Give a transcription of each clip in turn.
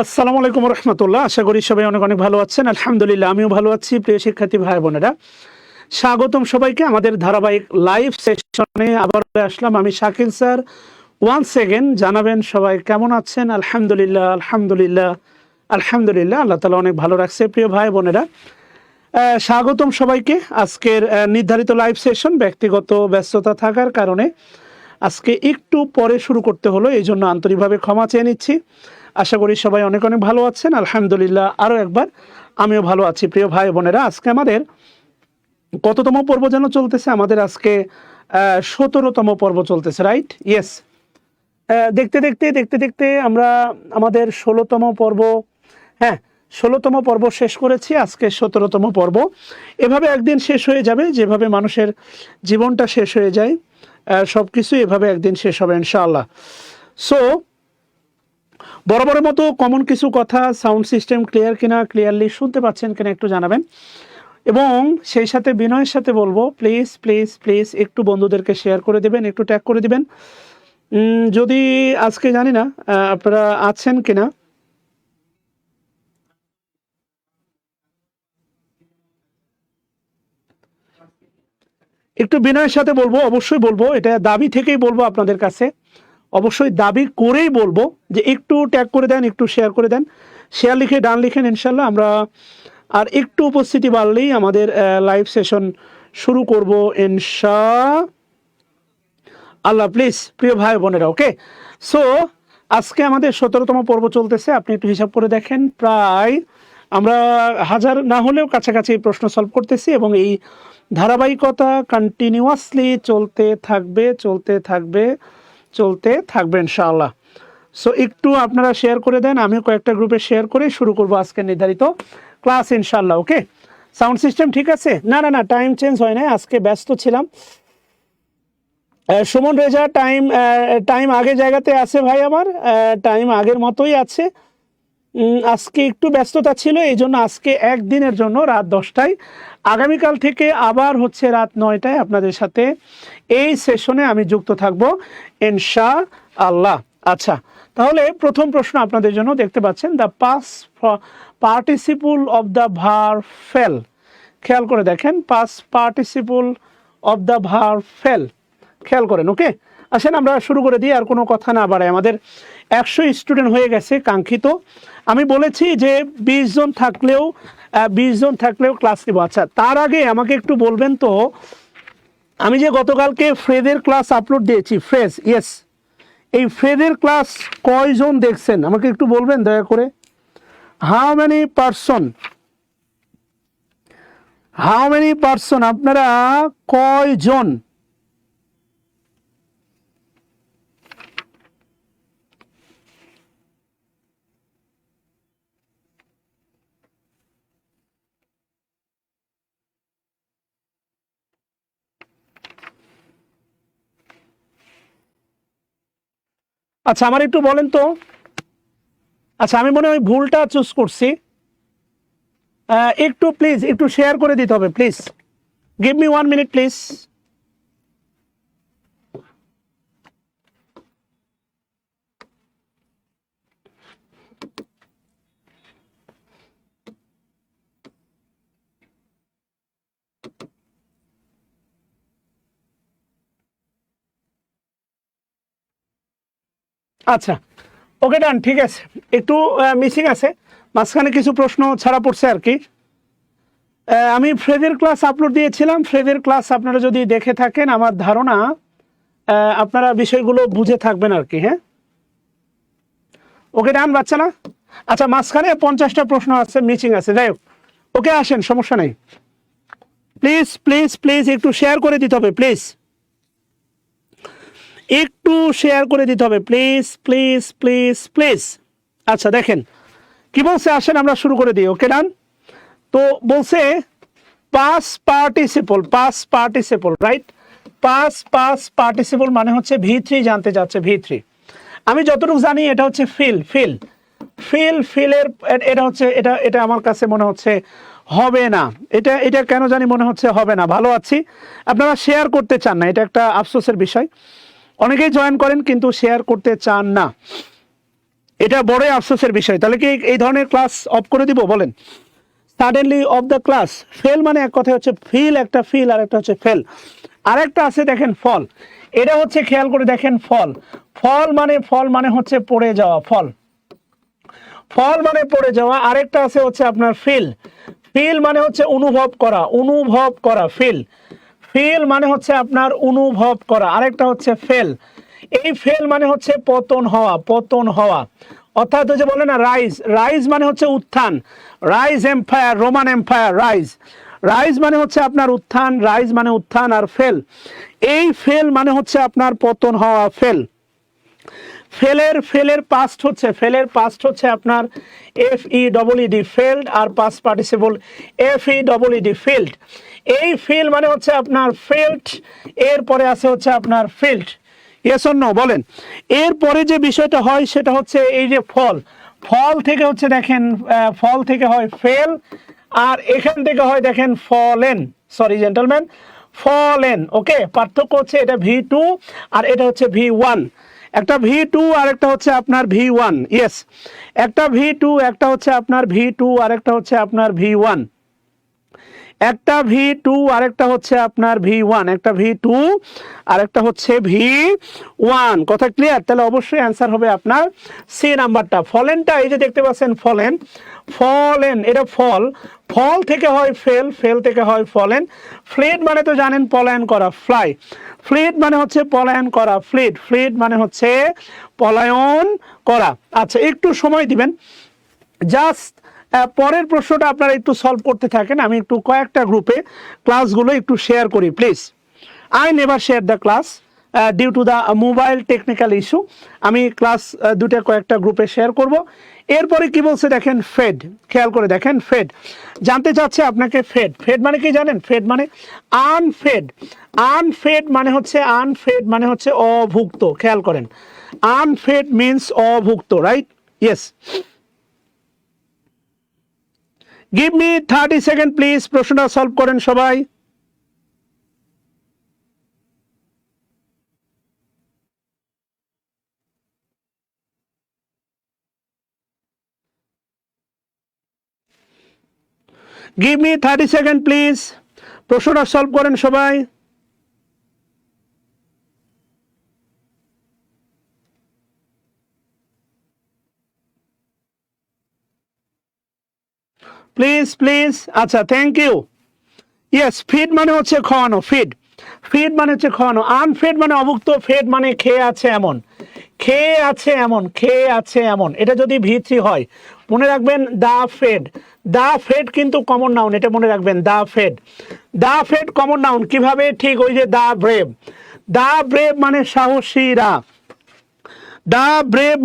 আসসালামু আলাইকুম রহমতুল্লাহ। আশা করি সবাই অনেক অনেক ভালো আছেন। আলহামদুলিল্লাহ আমিও ভালো আছি। প্রিয় শিক্ষার্থী ভাই বোনেরা, স্বাগতম সবাইকে আমাদের ধারাবাহিক লাইভ সেশনে। আবার আসলাম আমি শাকিল স্যার। ওয়ান্স এগেন জানাবেন সবাই কেমন আছেন। আলহামদুলিল্লাহ আলহামদুলিল্লাহ আলহামদুলিল্লাহ, আল্লাহ তালা অনেক ভালো রাখছে। প্রিয় ভাই বোনেরা, স্বাগতম সবাইকে। আজকের নির্ধারিত লাইভ সেশন ব্যক্তিগত ব্যস্ততা থাকার কারণে আজকে একটু পরে শুরু করতে হলো, এই জন্য আন্তরিকভাবে ক্ষমা চেয়ে নিচ্ছি। আশা করি সবাই অনেক অনেক ভালো আছেন। আলহামদুলিল্লাহ আরও একবার আমিও ভালো আছি। প্রিয় ভাই বোনেরা, আজকে আমাদের কততম পর্ব যেন চলতেছে? আমাদের আজকে 17তম পর্ব চলতেছে, রাইট? ইয়েস। দেখতে দেখতে দেখতে দেখতে আমরা আমাদের 16তম পর্ব, হ্যাঁ 16তম পর্ব শেষ করেছি। আজকে 17তম পর্ব। এভাবে একদিন শেষ হয়ে যাবে, যেভাবে মানুষের জীবনটা শেষ হয়ে যায়, সব কিছু এভাবে একদিন শেষ হবে ইনশাআল্লাহ। সো বরাবরের মতো কমন কিছু কথা, সাউন্ড সিস্টেম ক্লিয়ার কিনা, ক্লিয়ারলি শুনতে পাচ্ছেন কিনা একটু জানাবেন। এবং সেই সাথে বিনয়ের সাথে বলবো, প্লিজ প্লিজ প্লিজ একটু বন্ধুদেরকে শেয়ার করে দেবেন, একটু ট্যাগ করে দিবেন। যদি আজকে জানি না আপনারা আছেন কিনা, একটু বিনয়ের সাথে বলবো, অবশ্যই বলবো, এটা দাবি থেকেই বলবো আপনাদের কাছে, অবশ্যই দাবি করেই বলবো যে একটু ট্যাগ করে দেন, একটু শেয়ার করে দেন। শেয়ার লিখে ডান লিখেন ইনশাল্লাহ। আমরা আর একটু উপস্থিতি বাড়লেই আমাদের লাইভ সেশন শুরু করব ইনশাআল্লাহ। প্লিজ প্রিয় ভাই বোনেরা, ওকে। সো আজকে আমাদের 17তম পর্ব চলতেছে। আপনি একটু হিসাব করে দেখেন, প্রায় আমরা হাজার না হলেও কাছাকাছি প্রশ্ন সলভ করতেছি এবং এই ধারাবাহিকতা কন্টিনিউয়াসলি চলতে থাকবে চলতে থাকবে চলতে থাকবে ইনশাআল্লাহ। সো একটু আপনারা শেয়ার করে দেন, আমিও কয়েকটা গ্রুপে শেয়ার করে শুরু করব আজকে নির্ধারিত ক্লাস ইনশাআল্লাহ। ওকে, সাউন্ড সিস্টেম ঠিক আছে? না না না, টাইম চেঞ্জ হয় না, আজকে ব্যস্ত ছিলাম। সুমন রেজা, টাইম টাইম আগের জায়গাতে আছে ভাই, আমার টাইম আগের মতোই আছে। আজকে একটু ব্যস্ততা ছিল, এই জন্য আজকে একদিনের জন্য রাত 10টায়, আগামীকাল থেকে আবার হচ্ছে রাত 9টায় আপনাদের সাথে এই সেশনে আমি যুক্ত থাকব ইনশাআল্লাহ। আচ্ছা, তাহলে প্রথম প্রশ্ন আপনাদের জন্য দেখতে পাচ্ছেন, the past participle of the verb fail. খেয়াল করে দেখেন, past participle of the verb fail, খেয়াল করেন। ওকে, আসেন আমরা শুরু করে দিই, আর কোনো কথা না বাড়াই। আমাদের 100 স্টুডেন্ট হয়ে গেছে কাঙ্ক্ষিত। আমি বলেছি যে 20 জন থাকলেও 20 জন থাকলেও ক্লাস নেব। আচ্ছা, তার আগে আমাকে একটু বলবেন তো, আমি যে গতকালকে ফ্রেজের ক্লাস আপলোড দিয়েছি, ফ্রেজ, ইয়েস, এই ফ্রেজের ক্লাস কয়জন দেখছেন আমাকে একটু বলবেন দয়া করে। হাউ মেনি পার্সন, আপনারা কয়জন? আচ্ছা, আমার একটু বলেন তো। আচ্ছা, আমি মনে হয় ভুলটা চুজ করছি। একটু প্লিজ একটু শেয়ার করে দিতে হবে, please give me 1 minute please. আচ্ছা, ওকে, ডান, ঠিক আছে। একটু মিসিং আছে, মাঝখানে কিছু প্রশ্ন ছাড়া পড়ছে আর কি। আমি ফ্রেজের ক্লাস আপলোড দিয়েছিলাম, ফ্রেজের ক্লাস আপনারা যদি দেখে থাকেন, আমার ধারণা আপনারা বিষয়গুলো বুঝে থাকবেন আর কি। হ্যাঁ, ওকে, ডান, বাচ্চা না? আচ্ছা, মাঝখানে 50টা প্রশ্ন আছে, মিসিং আছে, যাই হোক। ওকে, আসেন, সমস্যা নেই। প্লিজ প্লিজ প্লিজ একটু শেয়ার করে দিতে হবে, প্লিজ একটু শেয়ার করে দিতে হবে, প্লিজ প্লিজ প্লিজ প্লিজ। আচ্ছা, দেখেন কি বলছে, আসেন আমরা শুরু করে দিই। ওকে, ডান। তো বলছে past participle, right? Past participle মানে হচ্ছে V3 জানতে যাচ্ছে, V3। আমি যতটুকু জানি এটা হচ্ছে ফিলের, এটা হচ্ছে, এটা আমার কাছে মনে হচ্ছে হবে না। এটা কেন জানি মনে হচ্ছে হবে না। ভালো আছি, আপনারা শেয়ার করতে চান না, এটা একটা আফসোসের বিষয়। অনেকেই জয়েন করেন কিন্তু শেয়ার করতে চান না। এটা বড়ই আফসোসের বিষয়। তাহলে কি এই ধরনের ক্লাস অফ করে দিব বলেন? Suddenly of the class. Fail মানে এক কথা হচ্ছে ফিল, একটা ফিল আর একটা হচ্ছে ফেল। আরেকটা আছে দেখেন ফল। এটা হচ্ছে খেয়াল করে দেখেন ফল। ফল মানে হচ্ছে পড়ে যাওয়া, ফল মানে পড়ে যাওয়া। আরেকটা আছে হচ্ছে আপনার ফিল। ফিল মানে হচ্ছে অনুভব করা, ফিল মানে হচ্ছে আপনার অনুভব করা। আরেকটা হচ্ছে ফেল। এই ফেল মানে হচ্ছে পতন হওয়া। অর্থাৎ যে বলে না রাইজ মানে হচ্ছে উত্থান, rise empire, Roman empire, rise মানে হচ্ছে আপনার উত্থান, রাইজ মানে উত্থান। আর ফেল, এই ফেল মানে হচ্ছে আপনার পতন হওয়া, ফেলের পাস্ট হচ্ছে আপনার FEED, ফেল্ড। আর পাস্ট পার্টিসিপল FEED, ফিল্ড। এই ফিল মানে হচ্ছে আপনার ফেল্ট, এরপরে আছে হচ্ছে আপনার ফিল্ড। ইয়েস অর নো বলেন? এরপরে যে বিষয়টা হয় সেটা হচ্ছে এই যে ফল থেকে হচ্ছে দেখেন, ফল থেকে হয় ফেল, আর এখান থেকে হয় দেখেন ফলেন, সরি জেন্টলম্যান, ফলেন। ওকে, পার্থক্য হচ্ছে এটা V2 আর এটা হচ্ছে V1। একটা V2 আর একটা হচ্ছে আপনার V1। ইয়েস, একটা V2, একটা হচ্ছে আপনার V2 আর একটা হচ্ছে আপনার V1। একটা V2 আরেকটা হচ্ছে আপনার V1, একটা V2 আরেকটা হচ্ছে V1। কথা ক্লিয়ার? তাহলে অবশ্যই অ্যান্সার হবে আপনার সি নাম্বারটা। ফলেনটা এই যে দেখতে পাচ্ছেন ফলেন, এটা ফল থেকে হয় ফেল থেকে হয় ফলেন। ফ্লিড মানে তো জানেন পলায়ন করা, ফ্লিড মানে হচ্ছে পলায়ন করা, ফ্লিড মানে হচ্ছে পলায়ন করা। আচ্ছা, একটু সময় দিবেন, জাস্ট পরের প্রশ্নটা আপনারা একটু সলভ করতে থাকেন। আমি একটু কয়েকটা গ্রুপে ক্লাসগুলো একটু শেয়ার করি please. I never share the class due to the mobile technical issue. আমি ক্লাস দুটো কয়েকটা গ্রুপে শেয়ার করব। এরপরে কি বলছে দেখেন, ফেড। খেয়াল করে দেখেন ফেড, জানতে চাচ্ছে আপনাকে ফেড মানে কি জানেন? ফেড মানে আনফেড মানে হচ্ছে অভুক্ত। খেয়াল করেন, আনফেড মিন্স অভুক্ত, right? Yes. Give me 30 second please, প্রশ্নটা সলভ করেন সবাই। গিভ মি 30 সেকেন্ড প্লিজ, প্রশ্নটা সলভ করেন সবাই। প্লিজ। আচ্ছা, থ্যাংক ইউ। ইয়েস, ফিড মানে হচ্ছে খাওয়ানো, ফিড মানে হচ্ছে খাওয়ানো। আনফেড মানে অভুক্ত, ফেড মানে খেয়ে আছে এমন। এটা যদি V3 হয় মনে রাখবেন দা ফেড কিন্তু কমন নাউন, এটা মনে রাখবেন। দা ফেড কমন নাউন। কিভাবে? ঠিক ওই যে দা ব্রেভ মানে সাহসীরা, দা ব্রেভ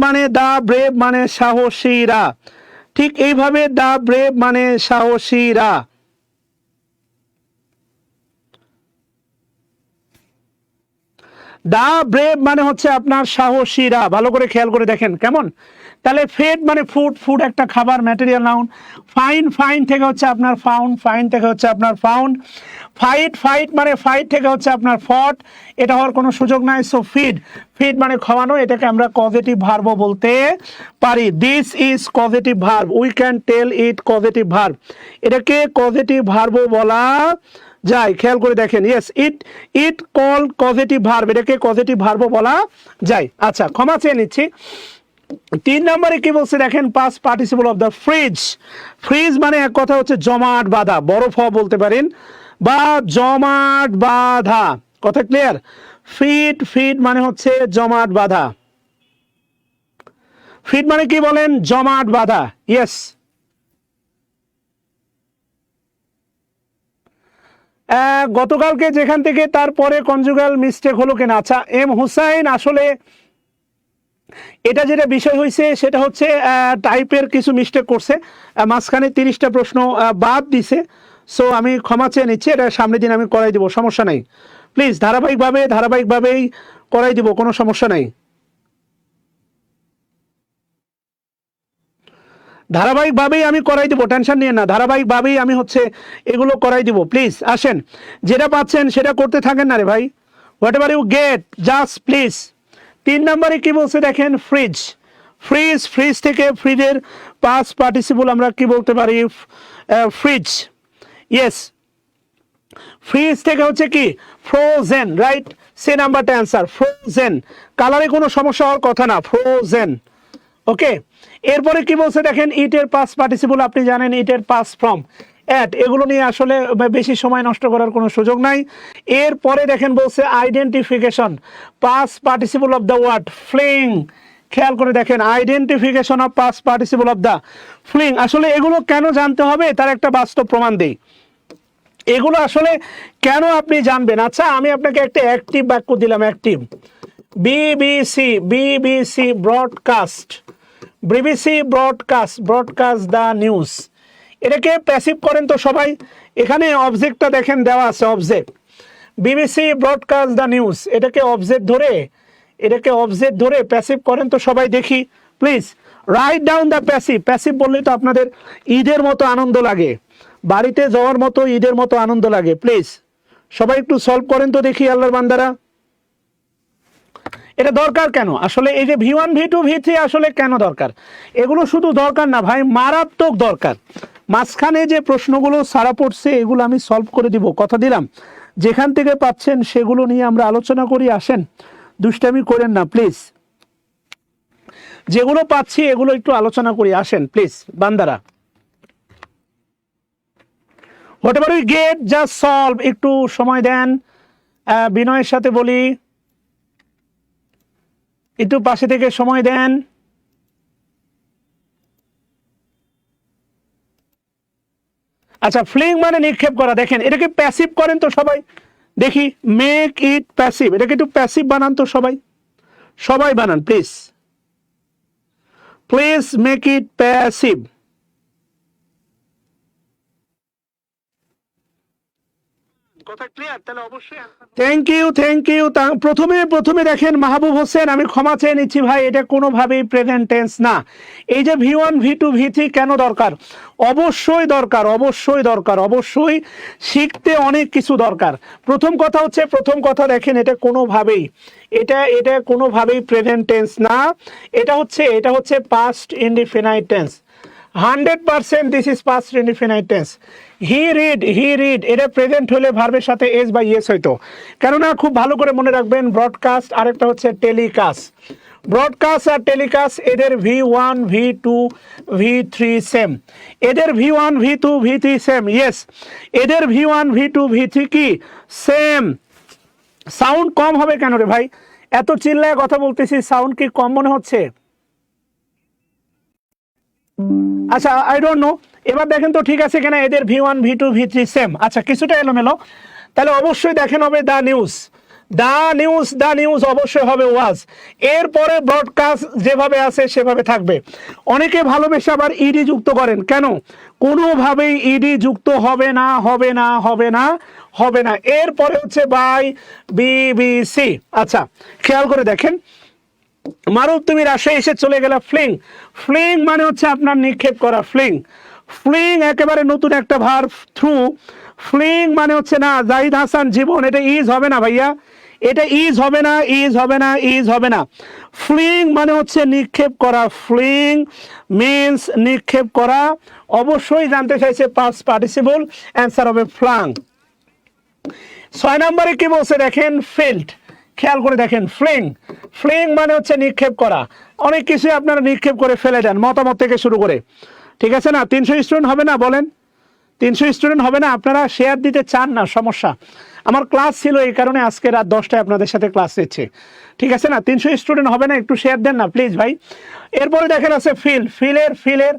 মানে সাহসীরা। ঠিক এইভাবে দা ব্রেভ মানে সাহসীরা। দা ব্রেভ মানে হচ্ছে আপনার সাহসীরা। ভালো করে খেয়াল করে দেখেন কেমন। তাহলে ফেড মানে ফুড একটা খাবার, ম্যাটেরিয়াল নাউন। ফাইন থেকে হচ্ছে আপনার ফাইন থেকে হচ্ছে আপনার ফাউন্ড। ফাইট মানে ফাইট থেকে হচ্ছে আপনার ফট, এটা হওয়ার কোনো সুযোগ নাই। সো ফিড মানে খাওয়ানো, এটাকে আমরা কজেটিভ ভার্ব বলতে পারি। This is causative verb, we can tell it causative verb, এটাকে কজেটিভ ভার্ব বলা যায়। খেয়াল করে দেখেন, yes, it call causative verb, এটাকে কজেটিভ ভার্ব বলা যায়। আচ্ছা, ক্ষমা চেয়ে নিচ্ছি। 3 নম্বরে কি বলছে দেখেন, past participle of the fridge মানে এক কথা হচ্ছে জমাট বাঁধা, বরফ বলতে পারেন, বা জমাট বাঁধা। কথা ক্লিয়ার? ফিড মানে হচ্ছে জমাট বাঁধা। ফিড মানে কি বলেন? জমাট বাঁধা। ইয়েস। গতকালকে যেখান থেকে তারপরে কনজুগাল মিস্টেক হলো কেন? আচ্ছা, এম হুসাইন, আসলে এটা যেটা বিষয় হয়েছে সেটা হচ্ছে টাইপের কিছু মিস্টেক করছে, মাঝখানে 30টা প্রশ্ন বাদ দিছে। সো আমি ক্ষমা চেয়ে নিচ্ছি, এটা সামনের দিন আমি করাই দিব, সমস্যা নাই। প্লিজ ধারাবাহিকভাবেই করাই দিব, কোনো সমস্যা নাই। ধারাবাহিকভাবেই আমি করাই দিব, টেনশন নিয়ে না, ধারাবাহিকভাবেই আমি হচ্ছে এগুলো করাই দিব। প্লিজ আসেন, যেটা পাচ্ছেন সেটা করতে থাকেন না রে ভাই। Whatever you get just please. 3 নম্বরে কি বলছে দেখেন, ফ্রিজ, ফ্রিজ থেকে ফ্রিজের পাস্ট পার্টিসিপল আমরা কি বলতে পারি? ফ্রিজ। ইয়েস, ফ্রিজ থেকে হচ্ছে কি? Frozen, right? সে নাম্বারটা অ্যান্সার, ফ্রোজেন। কালারে কোনো সমস্যা হওয়ার কথা না, ফ্রোজেন। ওকে, এরপরে কি বলছে দেখেন, ইটের পাস্ট পার্টিসিপল আপনি জানেন, ইটের পাস্ট ফ্রম, অ্যাট, এগুলো নিয়ে আসলে বেশি সময় নষ্ট করার কোনো সুযোগ নাই। এরপরে দেখেন বলছে identification, past participle of the word fling. খেয়াল করে দেখেন, identification of past participle of the fling. আসলে এগুলো কেন জানতে হবে তার একটা বাস্তব প্রমাণ দেই। এগুলো আসলে কেন আপনি জানবেন? আচ্ছা, আমি আপনাকে একটা অ্যাক্টিভ বাক্য দিলাম, active. BBC, BBC broadcast, BBC broadcast, broadcast the news. এটাকে প্যাসিভ করেন তো সবাই। এখানে অবজেক্টটা দেখেন দেওয়া আছে, object. BBC broadcast the news, এটাকে অবজেক্ট ধরে, এটাকে অবজেক্ট ধরে প্যাসিভ করেন তো সবাই দেখি please. Write down the passive. Passive বললে তো আপনাদের ঈদের মতো আনন্দ লাগে, বাড়িতে যাওয়ার মতো ঈদের মতো আনন্দ লাগে। প্লিজ সবাই একটু সলভ করেন তো দেখি আল্লাহর বান্দারা। এটা দরকার কেন আসলে? এই যে V1 V2 V3 আসলে কেন দরকার? এগুলো শুধু দরকার না ভাই, মারাত্মক দরকার। মাঝখানে যে প্রশ্নগুলো সারা পড়ছে এগুলো আমি সলভ করে দিব, কথা দিলাম। যেখান থেকে পাচ্ছেন সেগুলো নিয়ে আমরা আলোচনা করি, আসেন, দুষ্টামি করেন না প্লিজ। যেগুলো পাচ্ছি এগুলো একটু আলোচনা করি, আসেন প্লিজ বান্দারা। Whatever we get just solve. একটু সময় দেন, বিনয়ের সাথে বলি, একটু পাশে থেকে সময় দেন। আচ্ছা, ফ্লিং মানে নিক্ষেপ করা। দেখেন এটাকে প্যাসিভ করেন তো সবাই দেখি, মেক ইট প্যাসিভ। এটাকে একটু প্যাসিভ বানান তো সবাই, সবাই বানান please, please make it passive. Thank you, thank you. প্রথমে দেখেন মাহবুব হোসেন, আমি ক্ষমা চেয়ে নিচ্ছি ভাই, এটা কোনোভাবেই প্রেজেন্ট টেন্স না। এই যে V1 V2 V3 কেন দরকার? অবশ্যই দরকার, অবশ্যই দরকার, অবশ্যই শিখতে অনেক কিছু দরকার। প্রথম কথা দেখেন, এটা কোনোভাবেই, এটা কোনোভাবেই প্রেজেন্ট টেন্স না। এটা হচ্ছে past indefinite tense. 100% this is past indefinite tense. He read, এটা প্রেজেন্ট হলে ভার্বের সাথে এস বা ইয়েস হইতো। কেননা খুব ভালো করে মনে রাখবেন, ব্রডকাস্ট আরেকটা হচ্ছে টেলিকাস্ট। ব্রডকাস্ট আর টেলিকাস্ট এদের V1 V2 V3 সেম, এদের V1 V2 V3 same. Yes, এদের V1 V2 V3 কি সেম। সাউন্ড কম হবে কেন রে ভাই? এত চিল্লায় কথা বলতেছি, সাউন্ড কি কম মনে হচ্ছে? আচ্ছা, আই ডোন্ট নো। এবার দেখেন তো ঠিক আছে কিনা, এদের V1 V2 V3 সেম। আচ্ছা, কিছুটা এলোমেলো, তাহলে অবশ্যই দেখেন হবে দ্য নিউজ, দ্য নিউজ অবশ্যই হবে ওয়াজ। এরপরে ব্রডকাস্ট যেভাবে আছে সেভাবে থাকবে। অনেকে ভালোবেসে আবার ইডি যুক্ত করেন, কেন? কোনোভাবেই ইডি যুক্ত হবে না, হবে না, হবে না, হবে না। এরপরে হচ্ছে বাই বিবিসি। আচ্ছা, খেয়াল করে দেখেন, মারুফ তুমি রাজশাহী এসে চলে গেলে। ফ্লিং, ফ্লিং মানে হচ্ছে আপনার নিক্ষেপ করা। ফ্লিং, ফ্লিং একেবারে নতুন একটা ভার্ব। থ্রু, ফ্লিং মানে হচ্ছে না জাহিদ হাসান জীবন, এটা ইজ হবে না ভাইয়া, এটা ইজ হবে না, ইজ হবে না, ইজ হবে না। ফ্লিং মানে হচ্ছে নিক্ষেপ করা। ফ্লিং মিন্স নিক্ষেপ করা। অবশ্যই জানতে চাইছে পাস্ট পার্টিসিপল, অ্যান্সার হবে ফ্লাং। 6 নম্বরে কি বলছে দেখেন, ফিল্ড। খেয়াল করে দেখেন, ফ্লিং, ফ্লিং মানে হচ্ছে নিক্ষেপ করা। অনেক কিছু আপনারা নিক্ষেপ করে ফেলে দেন, মতামত থেকে শুরু করে, ঠিক আছে না? 300 স্টুডেন্ট হবে না বলেন? 300 স্টুডেন্ট হবে না? আপনারা শেয়ার দিতে চান না, সমস্যা। আমার ক্লাস ছিল এই কারণে আজকে রাত 10টায় আপনাদের সাথে ক্লাস নিচ্ছে, ঠিক আছে না? 300 স্টুডেন্ট হবে না? একটু শেয়ার দেন না প্লিজ ভাই। এরপরে দেখেন আছে ফিল, ফিলের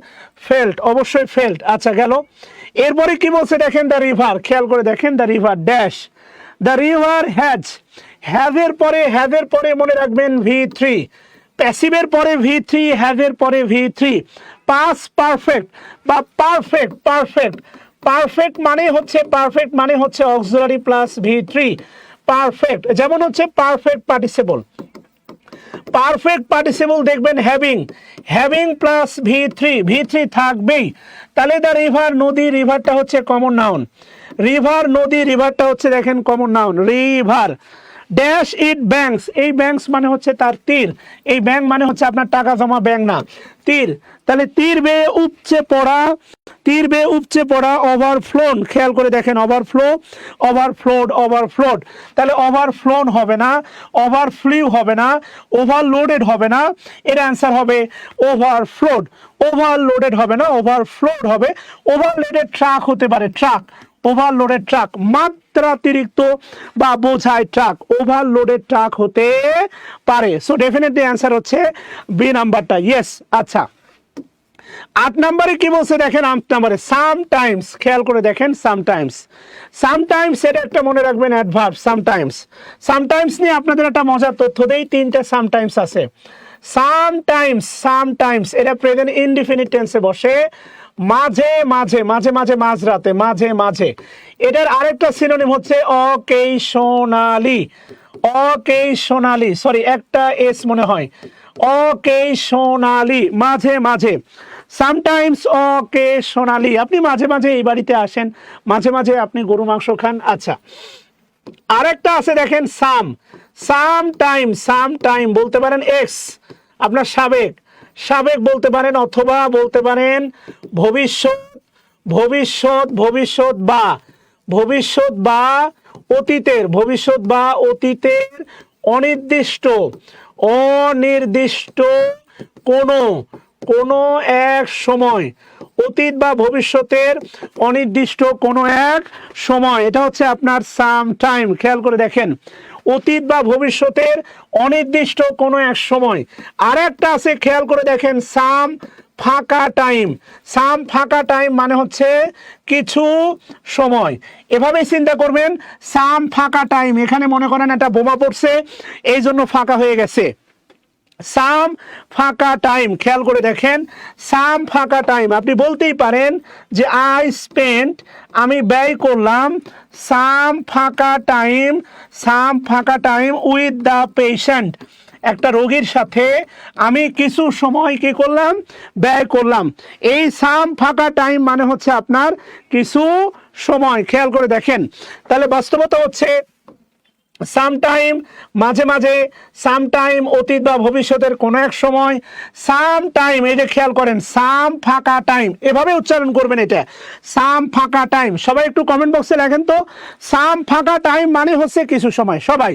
ফেল্ট, অবশ্যই ফেল্ট। আচ্ছা গেল। এরপরে কি বলছে দেখেন, দ্য রিভার। খেয়াল করে দেখেন, the river dash, the river has. হ্যাভের পরে মনে রাখবেন V3, প্যাসিভের পরে V3, হ্যাভের পরে V3। পাস্ট পারফেক্ট বা পারফেক্ট মানে হচ্ছে অক্সিলারি প্লাস V3। পারফেক্ট যেমন হচ্ছে পারফেক্ট পার্টিসিপল দেখবেন হ্যাভিং প্লাস V3 থাকবেই। তাহলে দ্য রিভার, নদী, রিভারটা হচ্ছে কমন নাউন। রিভার, নদী, রিভারটা হচ্ছে দেখেন common noun. River, dash it banks, এই ব্যাংকস মানে হচ্ছে তার তীর, এই ব্যাংক মানে হচ্ছে আপনার টাকা জমা ব্যাংক না, তীর। তাহলে তীর বেয়ে উপচে পড়া, তীর বেয়ে উপচে পড়া, ওভারফ্লোন, খেয়াল করে দেখেন ওভারফ্লো, ওভারফ্লোড, ওভারফ্লোড। তাহলে ওভারফ্লোন হবে না, ওভারফ্লিউ হবে না, ওভারলোডেড হবে না, এর অ্যান্সার হবে ওভারফ্লোড। ওভারলোডেড হবে না, ওভারফ্লোড হবে। ওভারলোডেড ট্রাক হতে পারে, ট্রাক, ওভারলোডেড ট্রাক, মাত্রাতিরিক্ত বা বোঝাই ট্রাক, ওভারলোডেড ট্রাক হতে পারে। সো ডেফিনেটলি অ্যান্সার হচ্ছে বি নাম্বারটা, ইয়েস। আচ্ছা, 8 নম্বরে কি বলছে দেখেন, 8 নম্বরে সামটাইমস, খেয়াল করে দেখেন সামটাইমস। সামটাইমস এটা একটা মনে রাখবেন অ্যাডভার্ব, সামটাইমস। সামটাইমস নিয়ে আপনাদের একটা মজার তথ্য দেই, 3টা সামটাইমস আছে। সামটাইমস, সামটাইমস এটা প্রেজেন্ট ইনডিফিনিট টেন্সে বসে, মাঝে মাঝে, মাঝে মাঝে মাঝরাতে, মাঝে মাঝে। এটার আরেকটা সিনোনিম হচ্ছে অকেশনালি, অকেশনালি, সরি একটা এস মনে হয়, অকেশনালি, মাঝে মাঝে। সামটাইমস অকেশনালি, আপনি মাঝে মাঝে এই বাড়িতে আসেন, মাঝে মাঝে আপনি গরু মাংস খান। আচ্ছা, আরেকটা আছে দেখেন সাম, সাম টাইম, সাম টাইম বলতে পারেন এক্স, আপনার সাবেক, সাবেক বলতে পারেন, অথবা বলতে পারেন ভবিষ্যৎ, ভবিষ্যৎ, ভবিষ্যৎ বা, ভবিষ্যৎ বা অতীতের, ভবিষ্যৎ বা অতীতের অনির্দিষ্ট, অনির্দিষ্ট কোনো, কোনো এক সময়, অতীত বা ভবিষ্যতের অনির্দিষ্ট কোনো এক সময়, এটা হচ্ছে আপনার সাম টাইম। খেয়াল করে দেখেন, অতীত বা ভবিষ্যতের অনির্দিষ্ট কোনো এক সময়। আর একটা আছে, খেয়াল করে দেখেন সাম ফাঁকা টাইম, সাম ফাঁকা টাইম মানে হচ্ছে কিছু সময়। এভাবেই চিন্তা করবেন, সাম ফাঁকা টাইম, এখানে মনে করেন একটা বোমা পড়ছে এই জন্য ফাঁকা হয়ে গেছে, সাম ফাঁকা টাইম। খেয়াল করে দেখেন সাম ফাঁকা টাইম, আপনি বলতেই পারেন যে আই স্পেন্ট, আমি ব্যয় করলাম, সাম ফাঁকা টাইম, সাম ফাঁকা টাইম উইথ দ্য পেশেন্ট, একটা রোগীর সাথে আমি কিছু সময় কি করলাম, ব্যয় করলাম। এই সাম ফাঁকা টাইম মানে হচ্ছে আপনার কিছু সময়। খেয়াল করে দেখেন, তাহলে বাস্তবতা হচ্ছে সামটাইম মাঝে মাঝে, সামটাইম অতীত বা ভবিষ্যতের কোনো এক সময়, সামটাইম এই যে খেয়াল করেন সাম ফাঁকা টাইম, এভাবে উচ্চারণ করবেন এটা, সাম ফাঁকা টাইম। সবাই একটু কমেন্ট বক্সে লেখেন তো, সাম ফাঁকা টাইম মানে হচ্ছে কিছু সময়, সবাই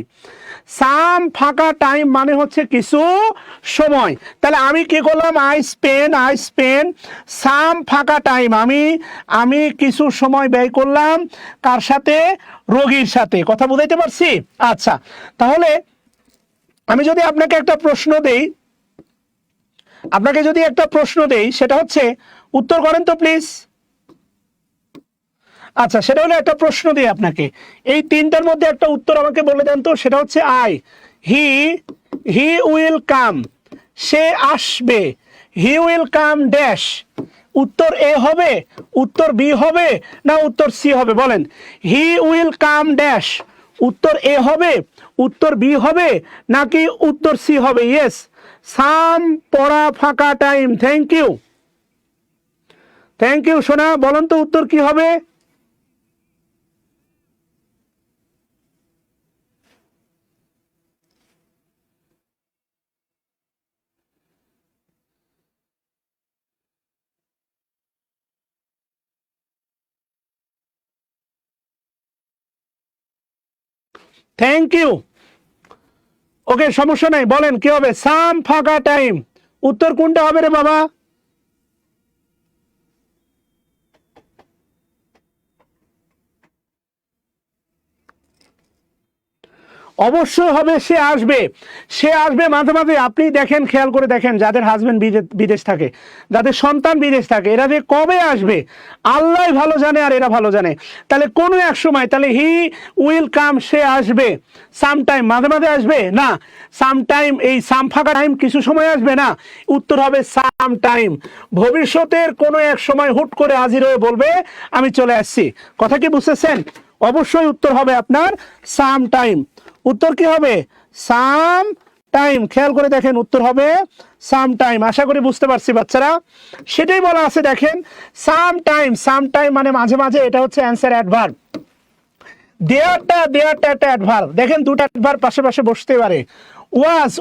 সাম ফাঁকা টাইম মানে হচ্ছে কিছু সময়। তাহলে আমি কি করলাম, আই স্পেন, আই স্পেন সাম ফাঁকা টাইম, আমি কিছু সময় ব্যয় করলাম, কার সাথে, রোগীর সাথে। কথা বুঝাইতে পারছি? আচ্ছা, তাহলে আমি যদি আপনাকে একটা প্রশ্ন দেই, আপনাকে যদি একটা প্রশ্ন দেই, সেটা হচ্ছে উত্তর করেন তো প্লিজ। আচ্ছা, সেটা হলো একটা প্রশ্ন দিই আপনাকে, এই 3টার মধ্যে একটা উত্তর আমাকে বলে দেন তো। সেটা হচ্ছে I, he, he will come, সে আসবে, হি উইল কাম ড্যাশ। উত্তর এ হবে, উত্তর বি হবে, না উত্তর সি হবে? বলেন, হি উইল কাম ড্যাশ, উত্তর এ হবে, উত্তর বি হবে, নাকি উত্তর সি হবে? ইয়েস, সাম পড়া ফাঁকা time. Thank you, thank you সোনা। বলেন তো উত্তর কি হবে? Thank you. ওকে, সমস্যা নাই, বলেন কি হবে? সাম ফাঁকা টাইম, উত্তর কোনটা হবে রে বাবা? অবশ্যই হবে, সে আসবে, সে আসবে মাঝে মাঝে। আপনি দেখেন, খেয়াল করে দেখেন, যাদের হাজবেন্ড বিদেশ থাকে, যাদের সন্তান বিদেশ থাকে, এরা যে কবে আসবে আল্লাহ ভালো জানে, আর এরা ভালো জানে। তাহলে কোনো এক সময়, তাহলে হি উইল কাম, সে আসবে, সাম টাইম মাঝে মাঝে আসবে না, সাম টাইম এই সাম ফাঁকা টাইম কিছু সময় আসবে না, উত্তর হবে সাম টাইম। ভবিষ্যতের কোনো এক সময় হুট করে হাজির হয়ে বলবে আমি চলে আসছি। কথা কি বুঝতেছেন? অবশ্যই উত্তর হবে আপনার সাম টাইম। উত্তর কি হবে? Some time. খেয়াল করে দেখেন, উত্তর হবে সাম টাইম। আশা করি বুঝতে পারছি বাচ্চারা, সেটাই বলা আছে দেখেন, সাম টাইম, সাম টাইম মানে মাঝে মাঝে, এটা হচ্ছে অ্যান্সার অ্যাডভার্ব। দেয়ারটা একটা অ্যাডভার্ব, দেখেন দুটো অ্যাডভার্ব পাশে বসতে পারে।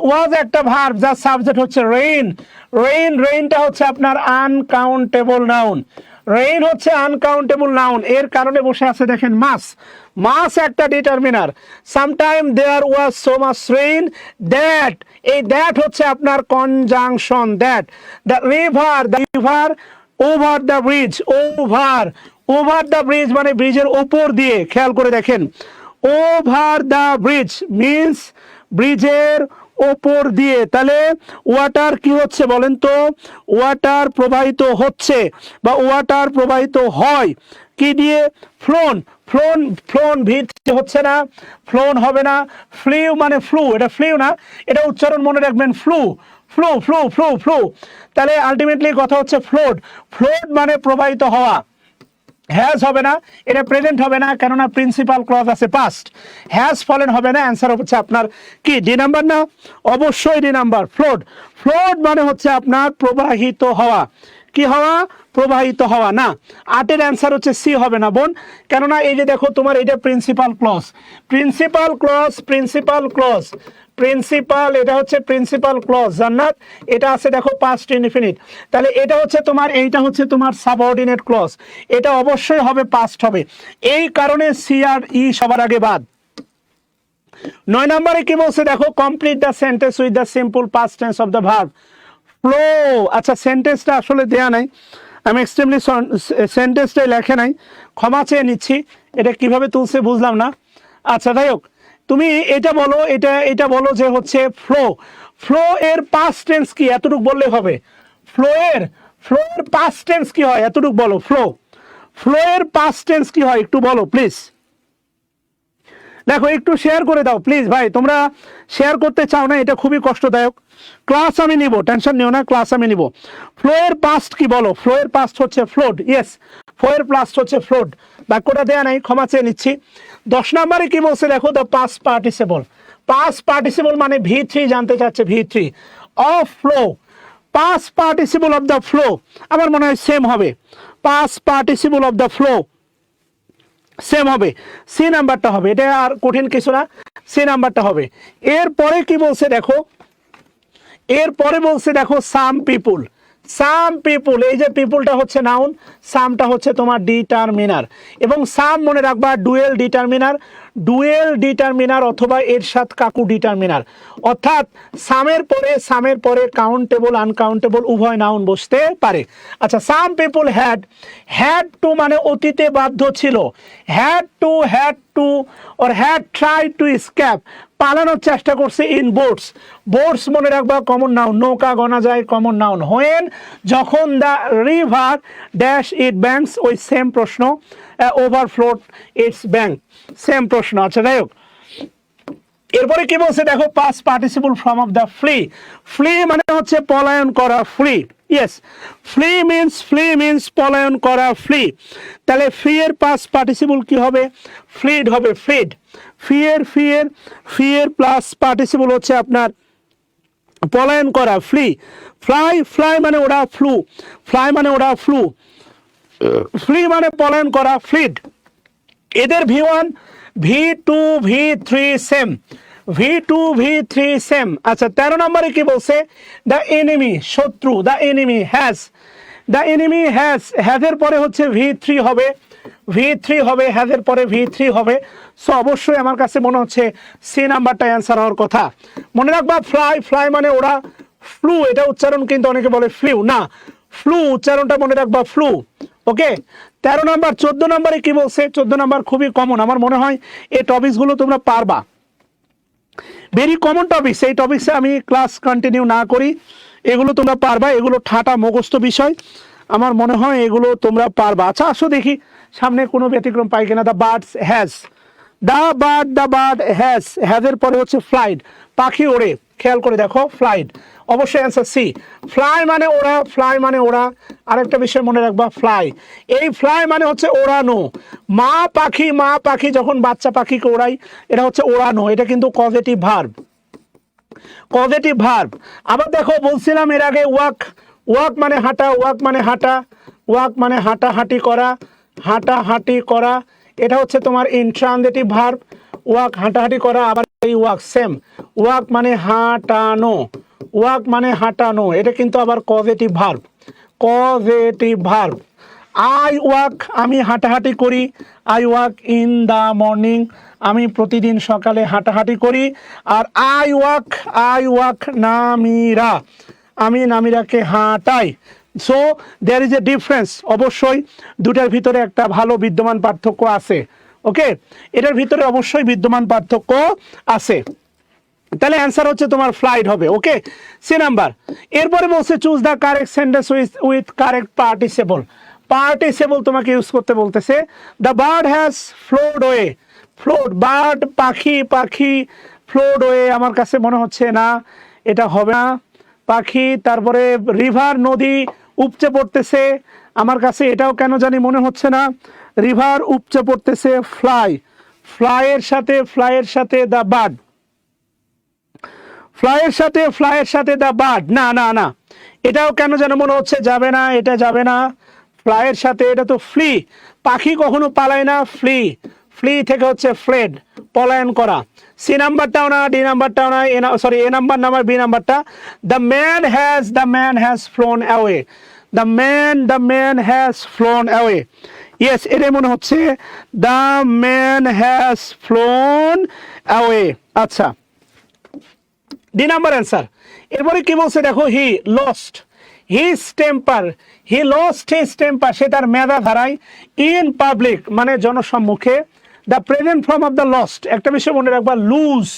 ওয়াজ একটা ভার্ব, যার সাবজেক্ট হচ্ছে রেইন। রেইনটা হচ্ছে আপনার আনকাউন্টেবল নাউন। রেইন হচ্ছে আনকাউন্টেবল নাউন, এর কারণে বসে আছে দেখেন মাস একটা determiner. Sometime there was so much rain that, এই দ্যাট হচ্ছে আপনার conjunction. That the river over the bridge, over the bridge মানে ব্রিজের ওপর দিয়ে, খেয়াল করে দেখেন ওভার দ্য ব্রিজ মিন্স ব্রিজের ওপর দিয়ে। তাহলে ওয়াটার কি হচ্ছে বলেন তো, ওয়াটার প্রবাহিত হচ্ছে বা ওয়াটার প্রবাহিত হয় কি দিয়ে, ফ্লোন ভিড় হচ্ছে না, ফ্লোন হবে না। ফ্লিউ মানে ফ্লু, এটা ফ্লিউ না, এটা উচ্চারণ মনে রাখবেন ফ্লু। তাহলে আলটিমেটলি কথা হচ্ছে ফ্লোড মানে প্রবাহিত হওয়া। হ্যাজ হবে না, এটা প্রেজেন্ট হবে না, কেননা প্রিন্সিপাল ক্লজ আছে পাস্ট। হ্যাজ ফলেন হবে না, অ্যান্সার হচ্ছে আপনার কি ডি নাম্বার না, অবশ্যই ডি নাম্বার। ফ্লোড মানে হচ্ছে আপনার প্রবাহিত হওয়া। কি হওয়া, প্রবাহিত হওয়া না। আটের অ্যান্সার হচ্ছে সি হবে না বোন, কেননা এই যে দেখো তোমার এটা প্রিন্সিপাল ক্লজ, এটা হচ্ছে প্রিন্সিপাল ক্লজ জান্নাত, এটা আছে দেখো পাস্ট ইনডিফিনিট। তাহলে এটা হচ্ছে তোমার, এইটা হচ্ছে তোমার সাবঅর্ডিনেট ক্লজ, এটা অবশ্যই হবে পাস্ট হবে, এই কারণে সি আর ই সবার আগে বাদ। 9 নম্বরে কি বলছে দেখো, complete the sentence with the simple past tense of the verb flow. আচ্ছা সেন্টেন্সটা আসলে দেয়া নাই, আমি এক্সট্রিমলি সেন্টেন্সটাই লেখে নাই, ক্ষমা চেয়ে নিচ্ছি, এটা কিভাবে তুলছে বুঝলাম না। আচ্ছা যাই হোক, তুমি এটা বলো, এটা বলো যে হচ্ছে ফ্লো এর পাস্ট টেন্স কি, এতটুকু বললে হবে। ফ্লো এর পাস্ট টেন্স কি হয়, এতটুকু বলো। ফ্লো এর পাস্ট টেন্স কি হয় একটু বলো প্লিজ। দেখো একটু শেয়ার করে দাও প্লিজ ভাই, তোমরা শেয়ার করতে চাও না, এটা খুবই কষ্টদায়ক। ক্লাস আমি নিব, টেনশন নিও না, ক্লাস আমি নিব। ফ্লো এর পাস্ট কি বলো, ফ্লো এর পাস্ট হচ্ছে ফ্লোড। ইয়েস, ফ্লো এর পাস্ট হচ্ছে ফ্লোড, বাক্যটা দেয়া নাই, ক্ষমা চেয়ে নিচ্ছি। 10 নম্বরে কি বলছে দেখো, দ্য পাস্ট পার্টিসিপল মানে V3 জানতে চাচ্ছে, V3 of flow. Past participle of the flow আমার মনে হয় সেম হবে, past participle of the flow same হবে, সি নাম্বারটা হবে, এটা আর কঠিন কিছু না, সি নাম্বারটা হবে। এরপরে কি বলছে দেখো, সাম পিপুল, এই যে পিপুলটা হচ্ছে নাউন, সামটা হচ্ছে তোমার ডিটারমিনার, এবং সাম মনে রাখবা ডুয়েল ডিটারমিনার অথবা এর সাথে কাকু ডিটারমিনার, অর্থাৎ সামের পরে কাউন্টেবল আনকাউন্টেবল উভয় নাউন বসতে পারে। আচ্ছা, সাম পিপুল হ্যাড টু মানে অতীতে বাধ্য ছিল, had to or had tried to escape পালানোর চেষ্টা করছে ইন বোটস মনে রাখবা কমন নাউন, নৌকা গণা যায় কমন নাউন। হোয়েন যখন the river dash it banks, ওই সেম প্রশ্ন, ওভারফ্লোড ইটস ব্যাঙ্ক, সেম প্রশ্ন। আচ্ছা যাই হোক, এরপরে কি বলছে দেখো, past participle form of the flee মানে হচ্ছে পলায়ন করা, ফ্লি। ইয়েস, ফ্লি মিন্স পলায়ন করা, ফ্লি। তাহলে ফ্রি এর পাস্ট পার্টিসিপল কি হবে, ফ্লিড হবে, ফিয়ের প্লাস পার্টিসিপল হচ্ছে আপনার পলায়ন করা, ফ্লাই মানে ওরা, ফ্লু, ফ্লি মানে পলায়ন করা, ফ্লিড। এদের V1 V2 V3 সেম। আচ্ছা 13 নম্বরে কি বলছে, দ্য এনিমি শত্রু, দ্য এনিমি হ্যাজ এর পরে হচ্ছে V3 হবে, হ্যাজের পরে V3 হবে। সো অবশ্যই আমার কাছে মনে হচ্ছে সি নাম্বারটা অ্যান্সার হওয়ার কথা। মনে রাখবা ফ্লাই মানে ওরা, ফ্লু এটা উচ্চারণ কিন্তু অনেকে বলে ফ্লিউ না, ফ্লু উচ্চারণটা মনে রাখবা, ফ্লু। ওকে, 13 নম্বর। 14 নম্বরে কি বলছে, 14 নম্বর খুবই কমন, আমার মনে হয় এই টপিকসগুলো তোমরা পারবা, ভেরি কমন টপিকস। এই টপিকসে আমি ক্লাস কন্টিনিউ না করি, এগুলো তোমরা পারবা, এগুলো ঠাটা মুখস্থ বিষয়, আমার মনে হয় এগুলো তোমরা পারবা। আচ্ছা আসো দেখি সামনে কোনো ব্যতিক্রম পাই কিনা। দ্য বার্ড হ্যাজের পরে হচ্ছে ফ্লাইড, পাখি ওড়ে, খেয়াল করে দেখো, ফ্লাইড, অবশ্যই অ্যান্সার সি। ফ্লাই মানে ওড়া, আরেকটা বিষয় মনে রাখবা, এই ফ্লাই মানে হচ্ছে ওড়ানো। মা পাখি যখন বাচ্চা পাখিকে ওড়াই, এটা হচ্ছে ওড়ানো, এটা কিন্তু পজিটিভ ভার্ব। আবার দেখো বলছিলাম এর আগে, ওয়াক মানে হাঁটা, হাঁটাহাঁটি করা, এটা হচ্ছে তোমার ইনট্রানজিটিভ ভার্ব। ওয়াক হাঁটাহাঁটি করা, আবার এই ওয়াক সেম। ওয়াক মানে হাঁটানো, ওয়াক মানে হাঁটানো, এটা কিন্তু আবার causative verb, causative verb. I walk আমি হাঁটাহাঁটি করি, I walk in the morning আমি প্রতিদিন সকালে হাঁটাহাঁটি করি। আর আই ওয়াক নামিরা আমি নামিরাকে হাঁটাই। So there is a difference, অবশ্যই দুটার ভিতরে একটা ভালো বিদ্যমান পার্থক্য আছে। ওকে, এটার ভিতরে অবশ্যই বিদ্যমান পার্থক্য আছে। তাহলে অ্যান্সার হচ্ছে তোমার ফ্লাইট হবে। ওকে, সি নাম্বার। এরপরে বলছে choose the correct sentence with correct participle. Participle তোমাকে ইউজ করতে বলতেছে। The bird has flood way, flood bird পাখি, পাখি ফ্লোড ওয়ে আমার কাছে মনে হচ্ছে না, এটা হবে না। পাখি, তারপরে রিভার নদী উপচে পড়তেছে, আমার কাছে এটাও কেন জানি মনে হচ্ছে না, রিভার উপচে পড়তেছে। ফ্লাই, ফ্লাইয়ের সাথে দ্য বার্ড, ফ্লাইয়ের সাথে দ্য বার্ড, না না না, এটাও কেন যেন মনে হচ্ছে যাবে না, এটা যাবে না। ফ্লাইয়ের সাথে, এটা তো ফ্লি, পাখি কখনো পালায় না, ফ্লি, ফ্লি থেকে হচ্ছে ফ্লেড, পলায়ন করা। সি নাম্বারটাও না, ডি নাম্বারটাও না, sorry A number number B নাম্বারটা। The man has flown away, the man has flown away. Yes, এটাই মনে হচ্ছে, the man has flown away. আচ্ছা, ডি নাম্বার অ্যান্সার। এরপরে কি বলছে দেখো, he lost his temper, he lost his temper, সে তার মেধা হারায় ইন পাবলিক মানে জনসম্মুখে। The present form of the lost, একটা বিষয় মনে রাখবা, লুজ,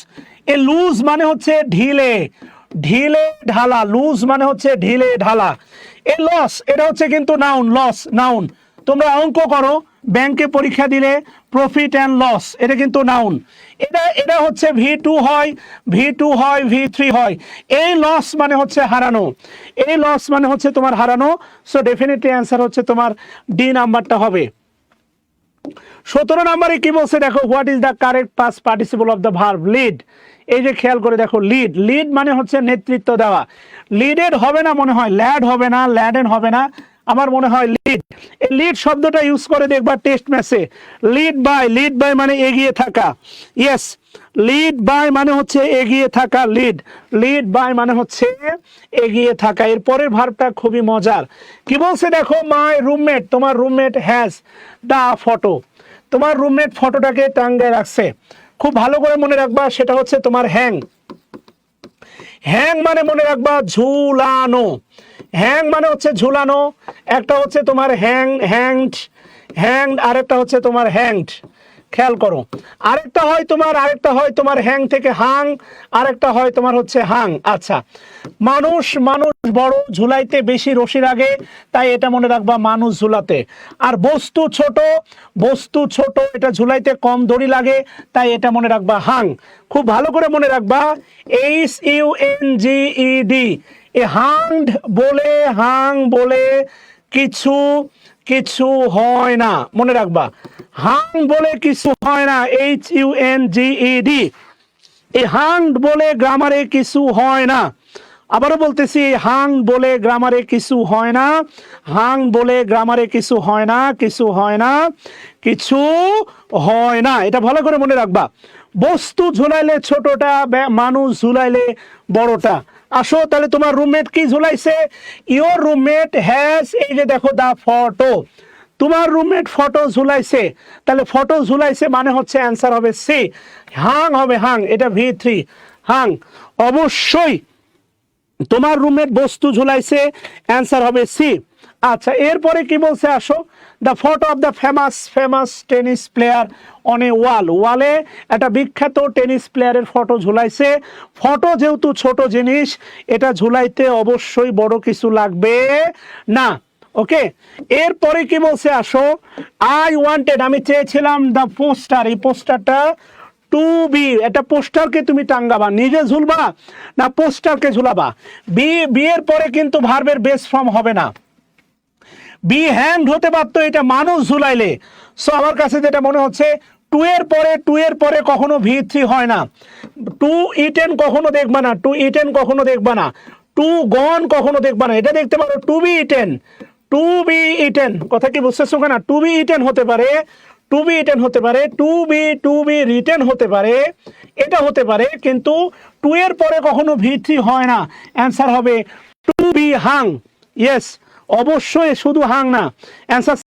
এ লুজ মানে হচ্ছে ঢিলে, ঢিলে ঢালা, লুজ মানে হচ্ছে ঢিলে ঢালা। এ লস, এটা হচ্ছে কিন্তু নাউন, লস নাউন। তোমরা অঙ্ক করো, ব্যাংকে পরীক্ষা দিলে প্রফিট অ্যান্ড লস, এটা কিন্তু নাউন। এটা হচ্ছে V2 হয়, V3 হয়। এই লস মানে হচ্ছে হারানো, এই লস মানে হচ্ছে তোমার হারানো। সো ডেফিনেটলি অ্যান্সার হচ্ছে তোমার ডি নাম্বারটা হবে। 17 নম্বরে কি বলছে দেখো, what is the correct past participle of the verb lead. এই যে খেয়াল করে দেখো, লিড, লিড মানে হচ্ছে নেতৃত্ব দেওয়া। লিডেড হবে না মনে হয়, ল্যাড হবে না, ল্যাডেন হবে না, আমার মনে হয় লিড। এই লিড শব্দটা ইউজ করে দেখবা টেস্ট ম্যাচে, লিড বাই মানে এগিয়ে থাকা। ইয়েস, লিড বাই মানে হচ্ছে এগিয়ে থাকা, লিড বাই মানে হচ্ছে এগিয়ে থাকা। এর পরের ভার্বটা খুবই মজার। কি বলছে দেখো, মাই রুমমেট, তোমার রুমমেট হ্যাজ দ্য ফটো, তোমার রুমমেট ফটোটাকে টাঙ্গায় রাখছে। খুব ভালো করে মনে রাখবা, সেটা হচ্ছে তোমার হ্যাং। হ্যাং মানে মনে রাখবা ঝুলানো, হ্যাং মানে হচ্ছে ঝুলানো। একটা হচ্ছে তোমার হ্যাংড, আরেকটা হচ্ছে তোমার হ্যাংড। খেয়াল করো, আরেকটা হয় তোমার হ্যাং থেকে হাং, আরেকটা হয় তোমার হচ্ছে হাং। আচ্ছা, মানুষ বড়, ঝুলাইতে বেশি রশি লাগে, তাই এটা মনে রাখবা মানুষ ঝুলাতে। আর বস্তু ছোট, এটা ঝুলাইতে কম দড়ি লাগে, তাই এটা মনে রাখবা হাং। খুব ভালো করে মনে রাখবা, HUNGED, এ হাং বলে কিছু হয় না, মনে রাখবা, হাং বলে কিছু হয় না, HUNGED, এই হাং বলে গ্রামারে কিছু হয় না। আবারও বলতেছি, হাং বলে গ্রামারে কিছু হয় না, হাং বলে গ্রামারে কিছু হয় না, কিছু হয় না, এটা ভালো করে মনে রাখবা। বস্তু ঝুলাইলে ছোটটা, মানুষ ঝুলাইলে বড়টা। আসো তাহলে, তোমার রুমমেট কি ঝুলাইছে, ইওর রুমমেট হ্যাজ, এই যে দেখো দা ফটো, তোমার রুমমেট ফটো ঝুলাইছে, তাহলে ফটো ঝুলাইছে মানে হচ্ছে অ্যান্সার হবে সি। হাং হবে হাং, এটা V3 হাং। অবশ্যই তোমার রুমমেট বস্তু ঝুলাইছে, অ্যান্সার হবে সি। আচ্ছা, এরপরে কি বলছে আসো, the photo of the famous tennis player on a ওয়ালে একটা বিখ্যাত টেনিস প্লেয়ারের ফটো ঝুলাইছে। ফটো যেহেতু ছোট জিনিস, এটা ঝুলাইতে অবশ্যই বড় কিছু লাগবে না। ওকে, এরপরে কি বলছে আসো, আই ওয়ান্টেড, আমি চেয়েছিলাম, দ্য পোস্টার, এই পোস্টারটা টু বি, একটা পোস্টারকে তুমি টাঙ্গাবা, নিজে ঝুলবা না পোস্টারকে ঝুলাবা। বি এর পরে কিন্তু ভার্বের বেস ফর্ম হবে না, বি হ্যান্ড হতে পারতো, এটা মানুষ ঝুলাইলে। সো আমার কাছে যেটা মনে হচ্ছে, টু এর পরে কখনো V3 হয় না, টু ইটেন কখনো দেখবা না, টু গন কখনো দেখবা না, এটা দেখতে পারো টু বি ইটেন, কথা কি বুঝতেছো না, টু বি ইটেন হতে পারে, টু বি রিটেন হতে পারে, টু বি রিটেন হতে পারে, এটা হতে পারে, কিন্তু টু এর পরে কখনো V3 হয় না। অ্যান্সার হবে টু বি হাং। ইয়েস, অবশ্যই শুধু হাং না, অ্যান্সার